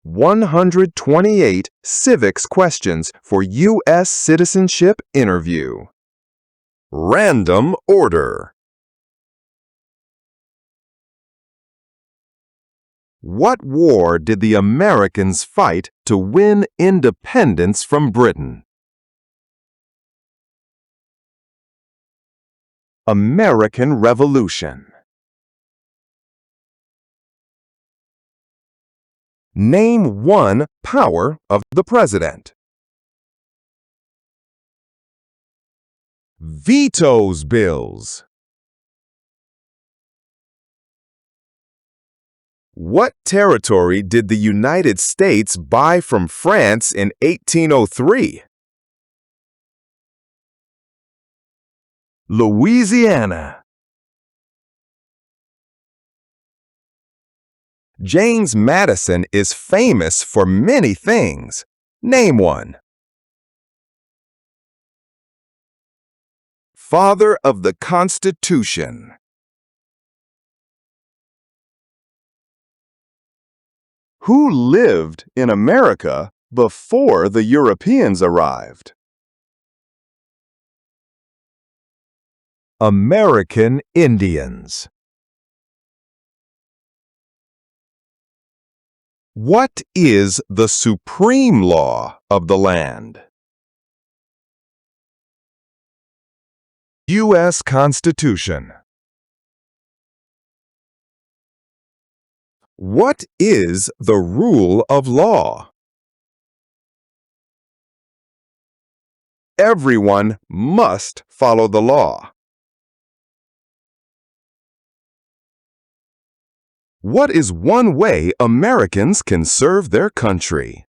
128 Civics Questions for U.S. Citizenship Interview. Random order. What war did the Americans fight to win independence from Britain? American Revolution. Name one power of the president. Vetoes bills. What territory did the United States buy from France in 1803? Louisiana. James Madison is famous for many things. Name one. Father of the Constitution. Who lived in America before the Europeans arrived? American Indians. What is the supreme law of the land? U.S. Constitution. What is the rule of law? Everyone must follow the law. What is one way Americans can serve their country?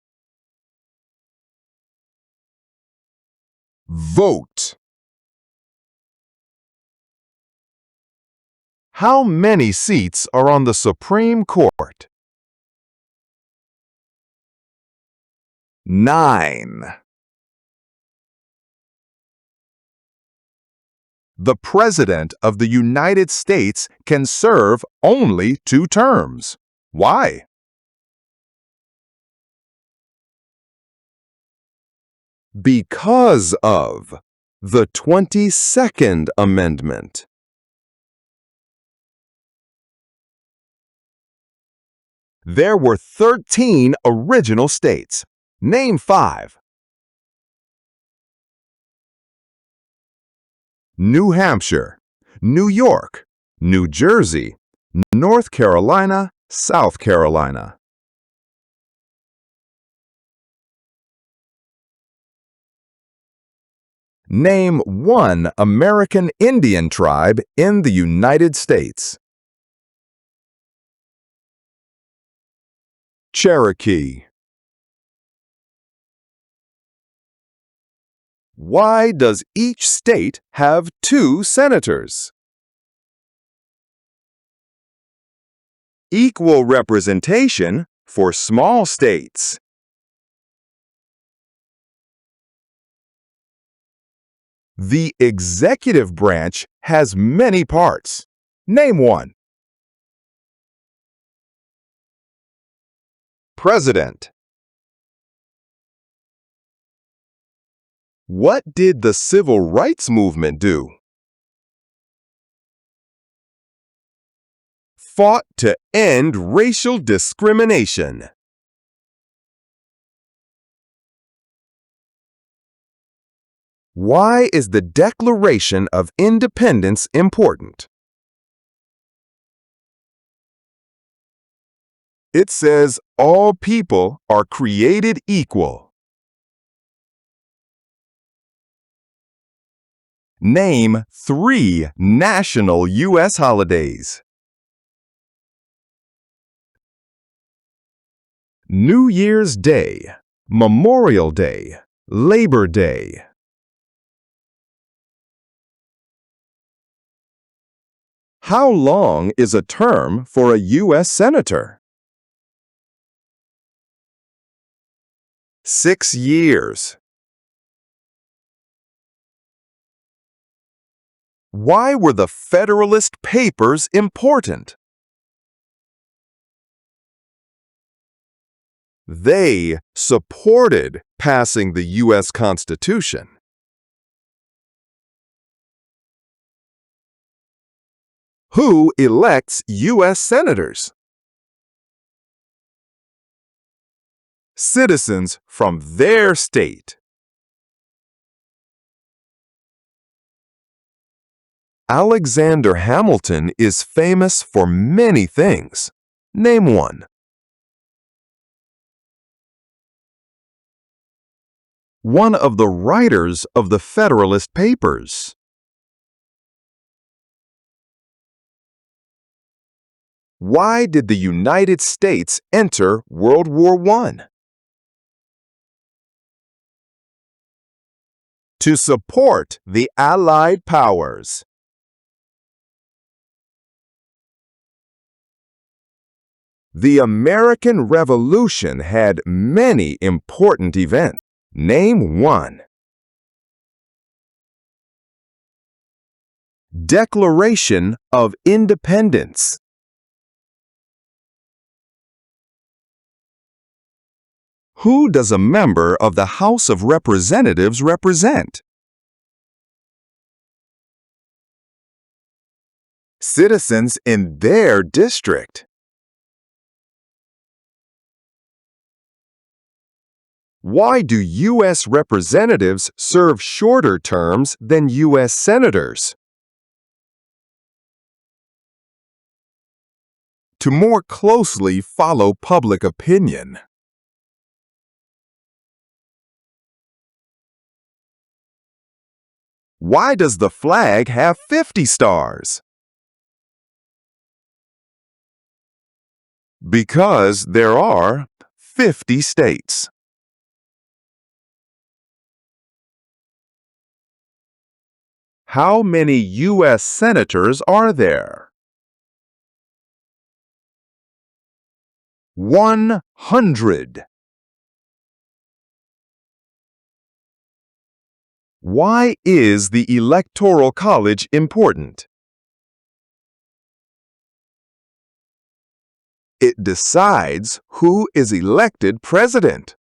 Vote. How many seats are on the Supreme Court? 9. The President of the United States can serve only 2 terms. Why? Because of the 22nd Amendment. There were 13 original states. Name 5. New Hampshire, New York, New Jersey, North Carolina, South Carolina. Name one American Indian tribe in the United States. Cherokee. Why does each state have 2 senators? Equal representation for small states. The executive branch has many parts. Name one. President. What did the Civil Rights Movement do? Fought to end racial discrimination. Why is the Declaration of Independence important? It says all people are created equal. Name 3 national U.S. holidays. New Year's Day, Memorial Day, Labor Day. How long is a term for a U.S. Senator? 6 years. Why were the Federalist Papers important? They supported passing the U.S. Constitution. Who elects U.S. senators? Citizens from their state. Alexander Hamilton is famous for many things. Name one. One of the writers of the Federalist Papers. Why did the United States enter World War I? To support the Allied powers. The American Revolution had many important events. Name one. Declaration of Independence. Who does a member of the House of Representatives represent? Citizens in their district. Why do U.S. representatives serve shorter terms than U.S. senators? To more closely follow public opinion. Why does the flag have 50 stars? Because there are 50 states. How many U.S. senators are there? 100. Why is the Electoral College important? It decides who is elected president.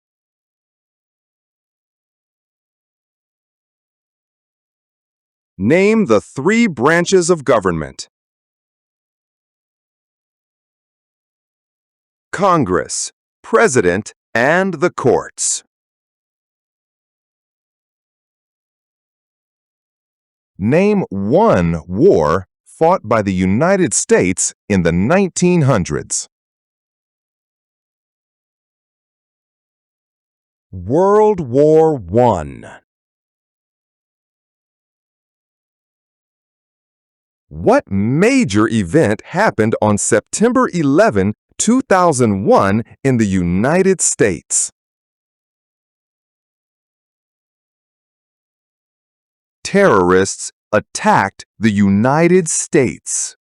Name the 3 branches of government. Congress, President, and the courts. Name one war fought by the United States in the 1900s. World War I. What major event happened on September 11, 2001 in the United States? Terrorists attacked the United States.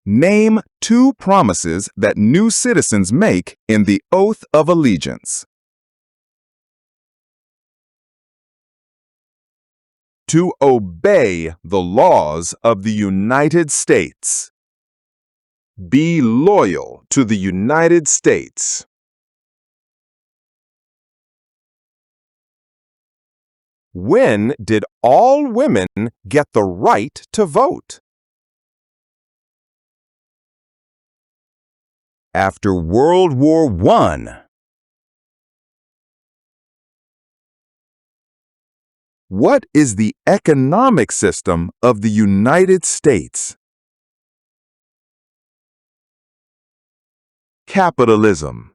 Name 2 promises that new citizens make in the Oath of Allegiance. To obey the laws of the United States. Be loyal to the United States. When did all women get the right to vote? After World War I. What is the economic system of the United States? Capitalism.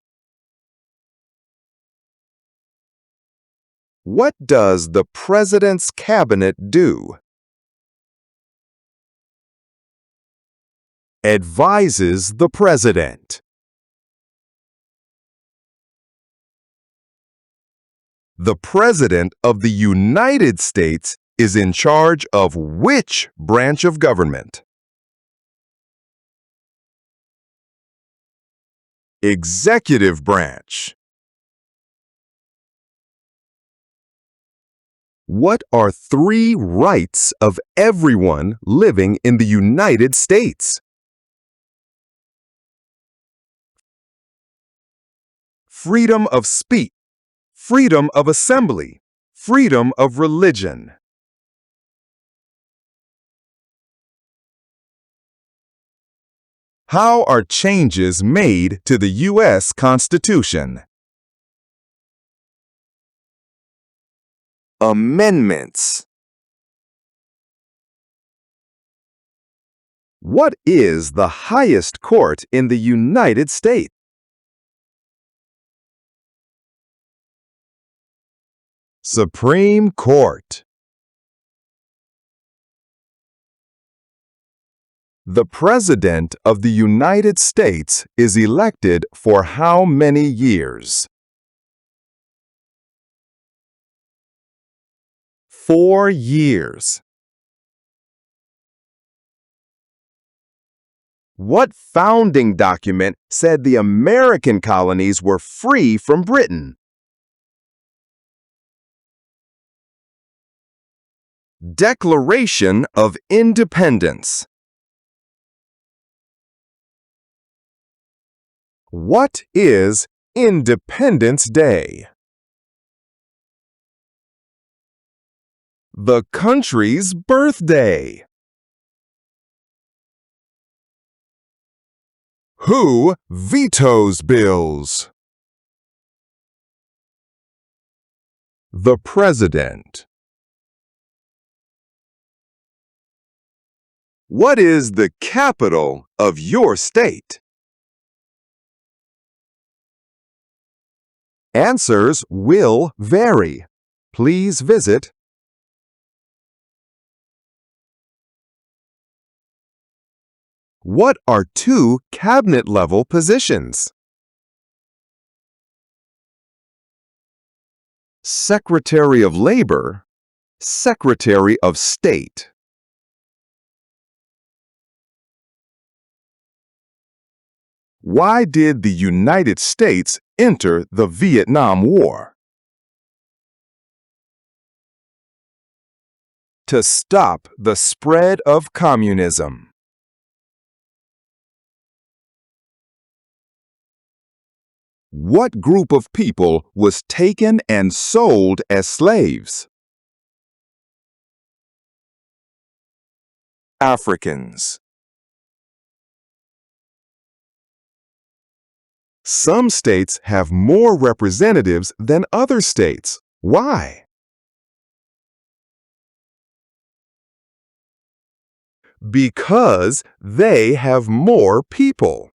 What does the President's Cabinet do? Advises the President. The President of the United States is in charge of which branch of government? Executive branch. What are 3 rights of everyone living in the United States? freedom of speech, freedom of assembly, freedom of religion. How are changes made to the U.S. Constitution? Amendments. What is the highest court in the United States? Supreme Court. The President of the United States is elected for how many years? 4 years. What founding document said the American colonies were free from Britain? Declaration of Independence. What is Independence Day? The country's birthday. Who vetoes bills? The President. What is the capital of your state? Answers will vary. Please visit What are 2 cabinet-level positions? Secretary of Labor, Secretary of State. Why did the United States enter the Vietnam War? To stop the spread of communism. What group of people was taken and sold as slaves? Africans. Some states have more representatives than other states. Why? Because they have more people.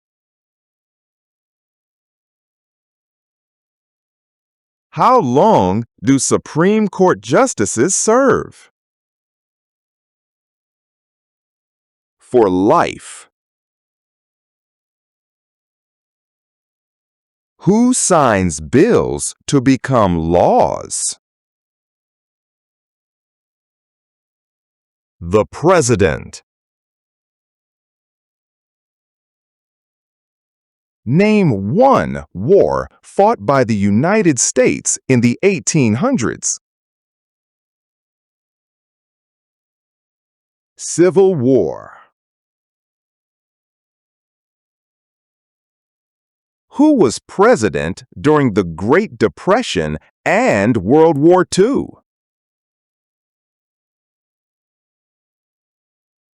How long do Supreme Court justices serve? For life. Who signs bills to become laws? The President. Name one war fought by the United States in the 1800s. Civil War. Who was president during the Great Depression and World War II?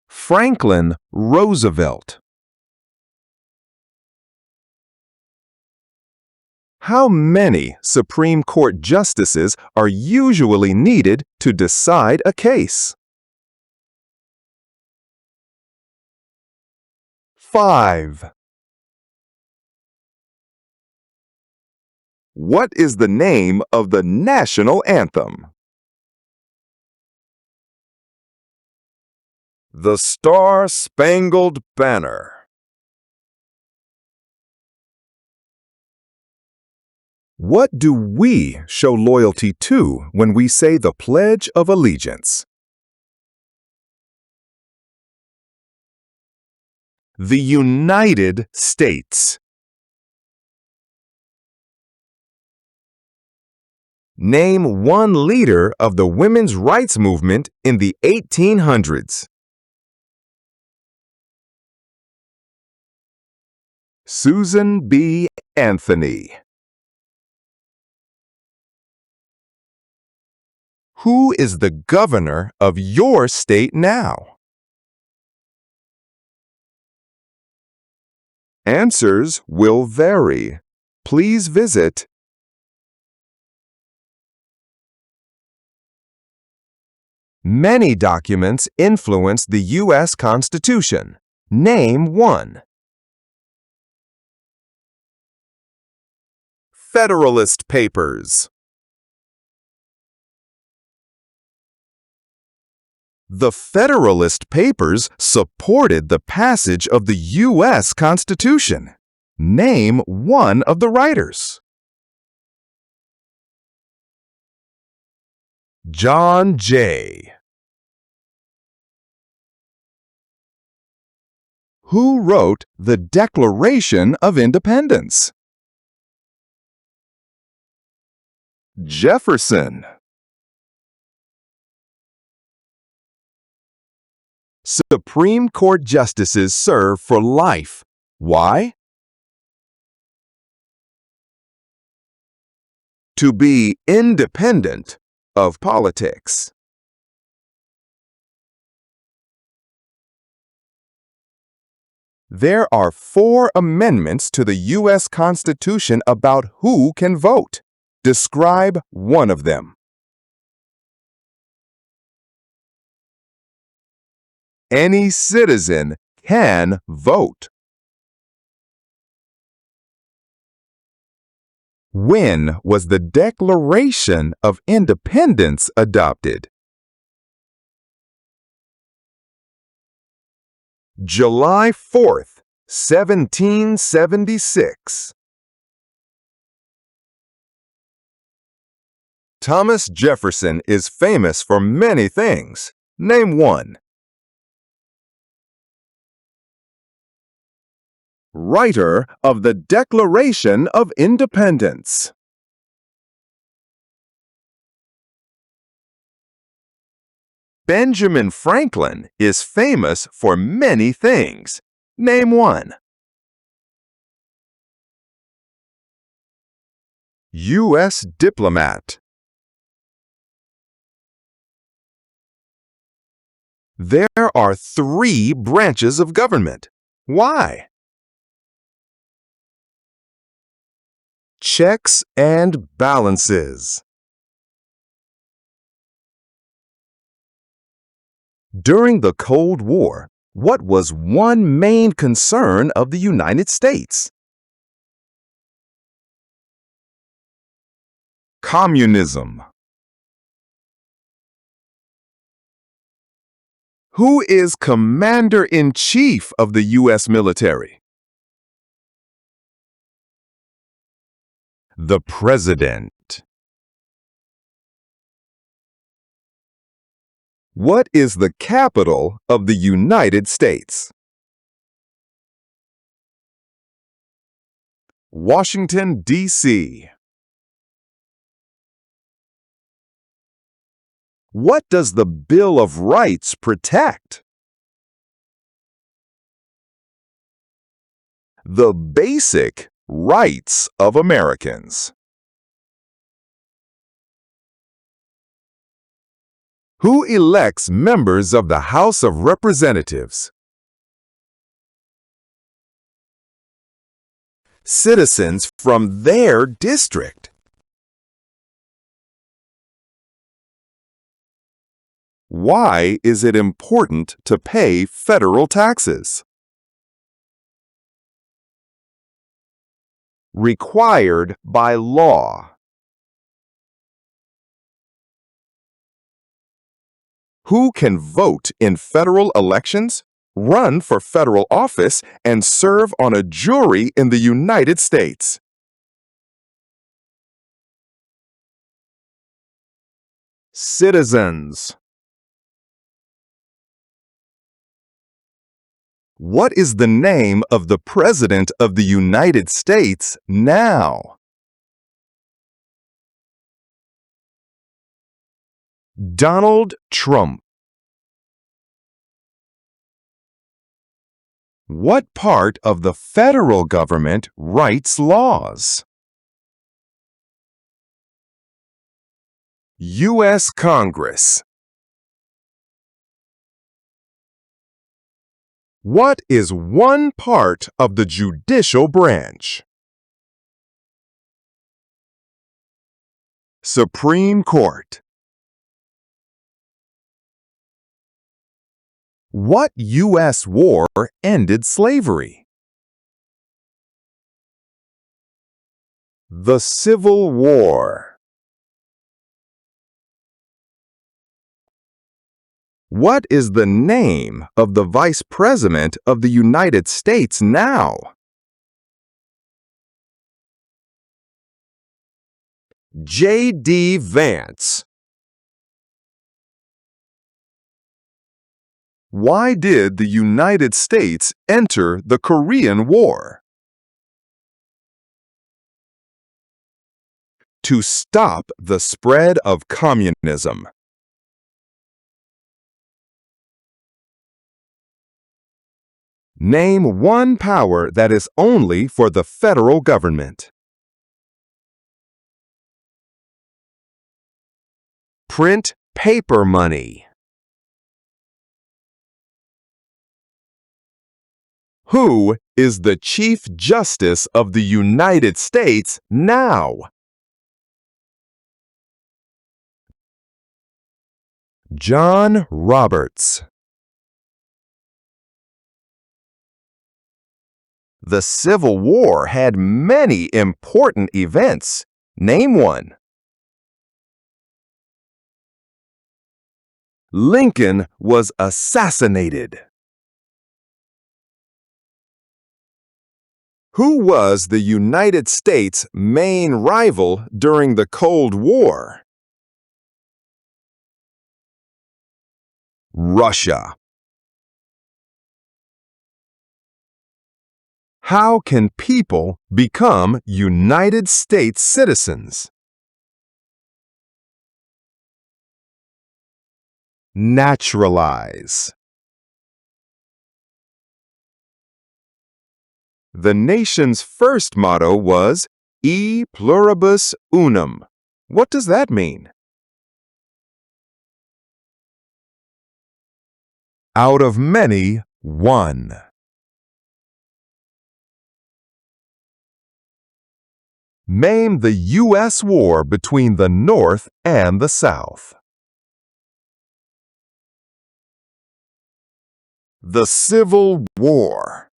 Franklin Roosevelt. How many Supreme Court justices are usually needed to decide a case? 5. What is the name of the national anthem? The Star-Spangled Banner. What do we show loyalty to when we say the Pledge of Allegiance? The United States. Name one leader of the women's rights movement in the 1800s. Susan B. Anthony. Who is the governor of your state now? Answers will vary. Please visit Many documents influence the U.S. Constitution. Name one. Federalist Papers. The Federalist Papers supported the passage of the U.S. Constitution. Name one of the writers. John Jay. Who wrote the Declaration of Independence? Jefferson. Supreme Court justices serve for life. Why? To be independent of politics. There are 4 amendments to the U.S. Constitution about who can vote. Describe one of them. Any citizen can vote. When was the Declaration of Independence adopted? July 4th, 1776. Thomas Jefferson is famous for many things. Name one. Writer of the Declaration of Independence. Benjamin Franklin is famous for many things. Name one. U.S. diplomat. There are 3 branches of government. Why? Checks and balances. During the Cold War, what was one main concern of the United States? Communism. Who is Commander-in-Chief of the U.S. military? The President. What is the capital of the United States? Washington, D.C. What does the Bill of Rights protect? The basic rights of Americans. Who elects members of the House of Representatives? Citizens from their district. Why is it important to pay federal taxes? Required by law. Who can vote in federal elections, run for federal office, and serve on a jury in the United States? Citizens. What is the name of the President of the United States now? Donald Trump. What part of the federal government writes laws? U.S. Congress. What is one part of the judicial branch? Supreme Court. What U.S. war ended slavery? The Civil War. What is the name of the Vice President of the United States now? J.D. Vance. Why did the United States enter the Korean War? To stop the spread of communism. Name one power that is only for the federal government. Print paper money. Who is the Chief Justice of the United States now? John Roberts. The Civil War had many important events. Name one. Lincoln was assassinated. Who was the United States' main rival during the Cold War? Russia. How can people become United States citizens? Naturalize. The nation's first motto was E pluribus unum. What does that mean? Out of many, one. Name the U.S. war between the North and the South. The Civil War.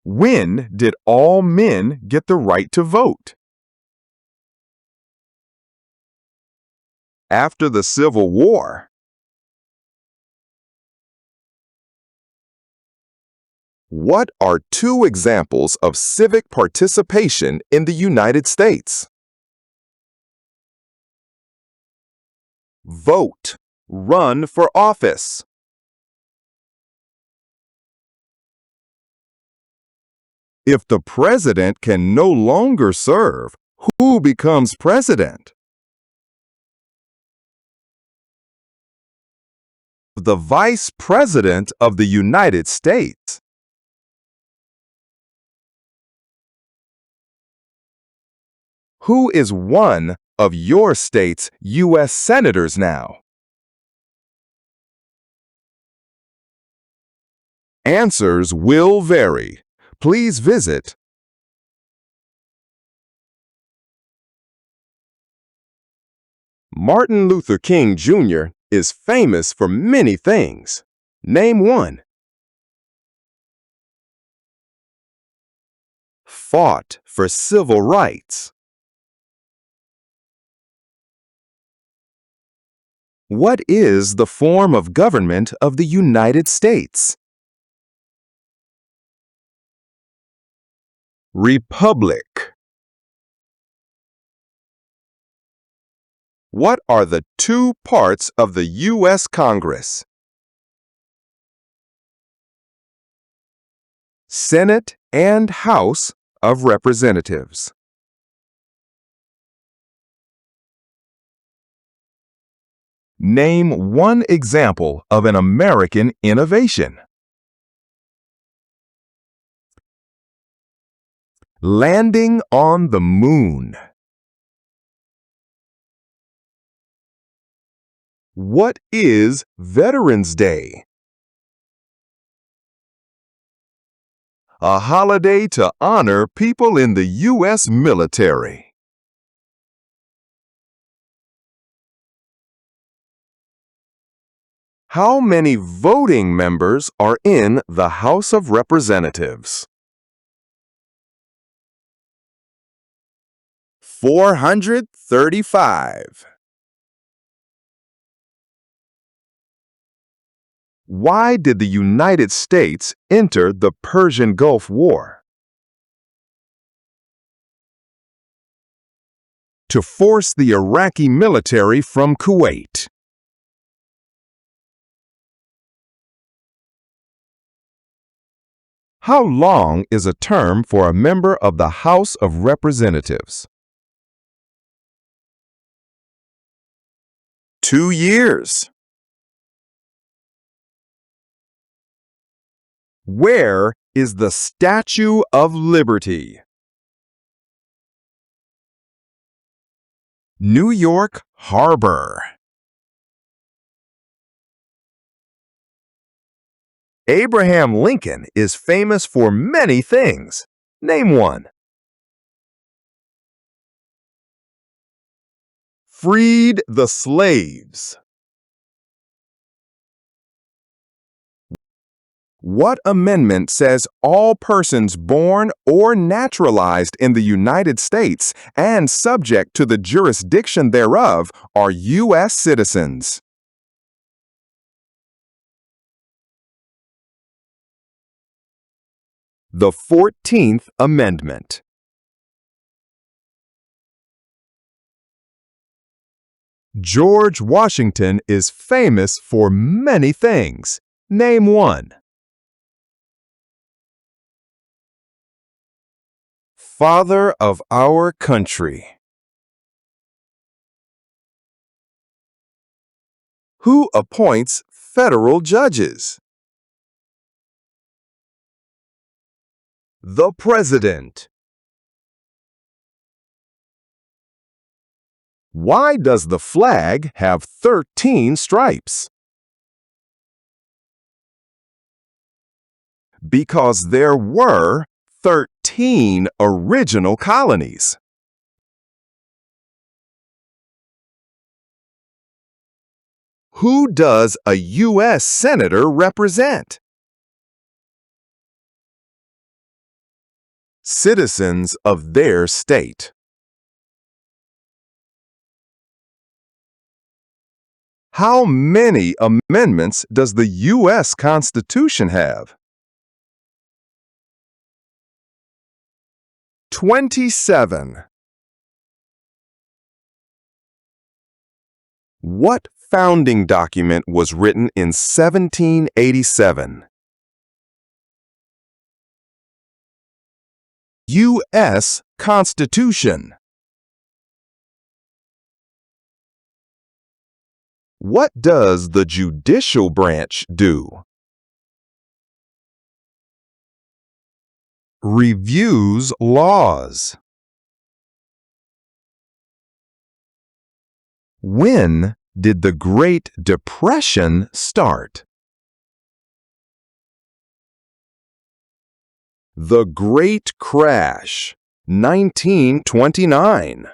When did all men get the right to vote? After the Civil War. What are two examples of civic participation in the United States? Vote. Run for office. If the president can no longer serve, who becomes president? The Vice President of the United States. Who is one of your state's U.S. senators now? Answers will vary. Please visit Martin Luther King Jr. is famous for many things. Name one. Fought for civil rights. What is the form of government of the United States? Republic. What are the two parts of the U.S. Congress? Senate and House of Representatives. Name one example of an American innovation. Landing on the moon. What is Veterans Day? A holiday to honor people in the U.S. military. How many voting members are in the House of Representatives? 435. Why did the United States enter the Persian Gulf War? To force the Iraqi military from Kuwait. How long is a term for a member of the House of Representatives? 2 years. Where is the Statue of Liberty? New York Harbor. Abraham Lincoln is famous for many things. Name one. Freed the slaves. What amendment says all persons born or naturalized in the United States and subject to the jurisdiction thereof are U.S. citizens? The 14th Amendment. George Washington is famous for many things. Name one. Father of our country. Who appoints federal judges? The President. Why does the flag have 13 stripes? Because there were 13 original colonies. Who does a U.S. Senator represent? Citizens of their state. How many amendments does the U.S. Constitution have? 27. What founding document was written in 1787? U.S. Constitution. What does the judicial branch do? Reviews laws. When did the Great Depression start? The Great Crash, 1929.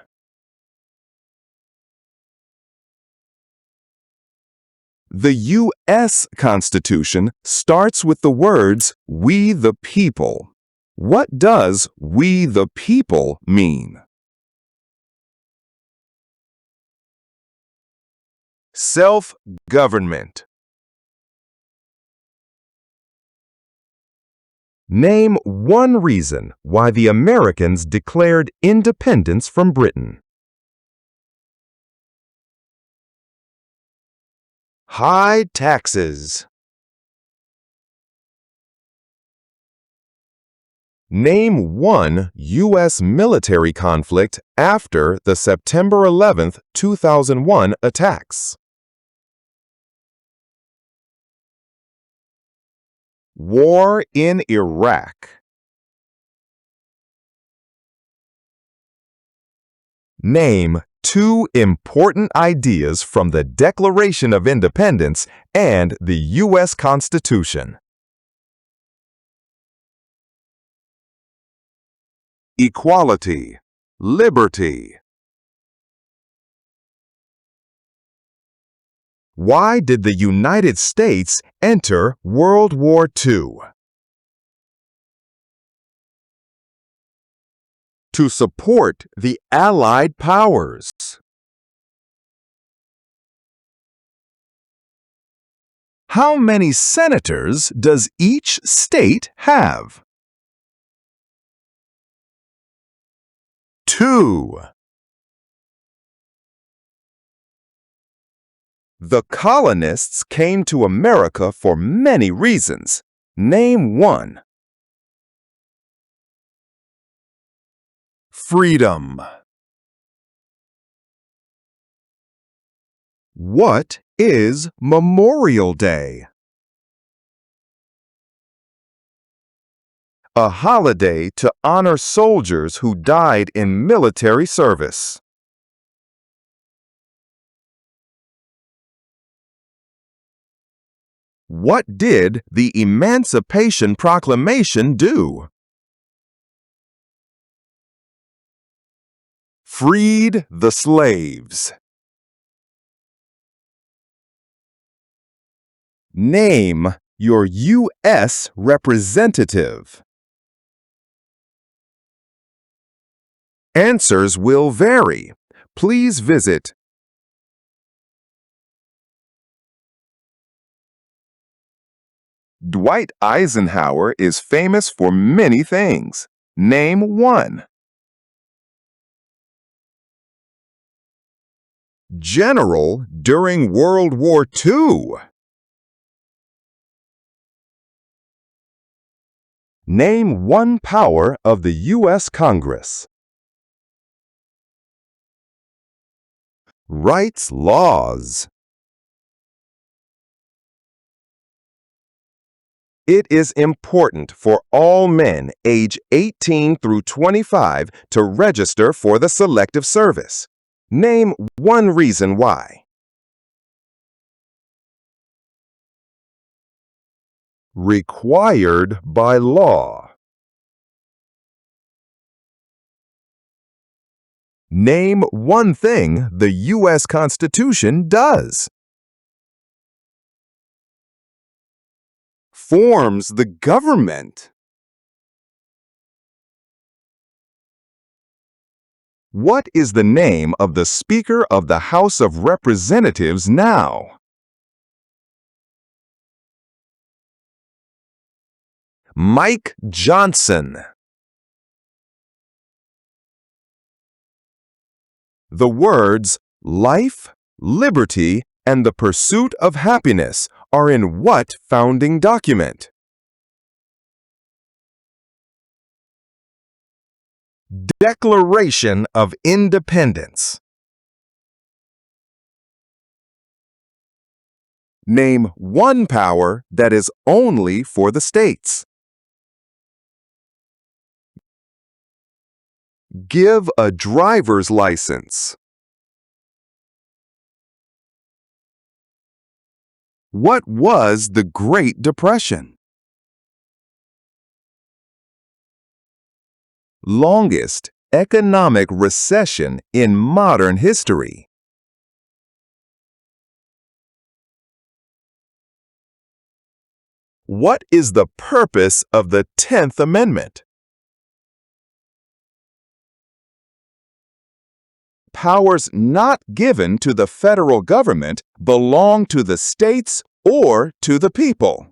The U.S. Constitution starts with the words, "We the people." What does "we the people" mean? Self-government. Name one reason why the Americans declared independence from Britain. High taxes. Name one U.S. military conflict after the September 11, 2001 attacks. War in Iraq. Name two important ideas from the Declaration of Independence and the U.S. Constitution. Equality, liberty. Why did the United States enter World War II? To support the Allied powers. How many senators does each state have? 2. The colonists came to America for many reasons. Name one. Freedom. What is Memorial Day? A holiday to honor soldiers who died in military service. What did the Emancipation Proclamation do? Freed the slaves. Name your U.S. representative. Answers will vary. Please visit Dwight Eisenhower is famous for many things. Name one. General during World War II. Name one power of the U.S. Congress. Writes laws. It is important for all men age 18 through 25 to register for the Selective Service. Name one reason why. Required by law. Name one thing the U.S. Constitution does. Forms the government. What is the name of the Speaker of the House of Representatives now? Mike Johnson. The words life, liberty, and the pursuit of happiness are in what founding document? Declaration of Independence. Name one power that is only for the states. Give a driver's license. What was the Great Depression? Longest economic recession in modern history. What is the purpose of the 10th Amendment? Powers not given to the federal government belong to the states or to the people.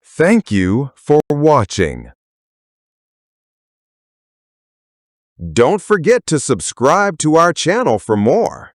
Thank you for watching. Don't forget to subscribe to our channel for more.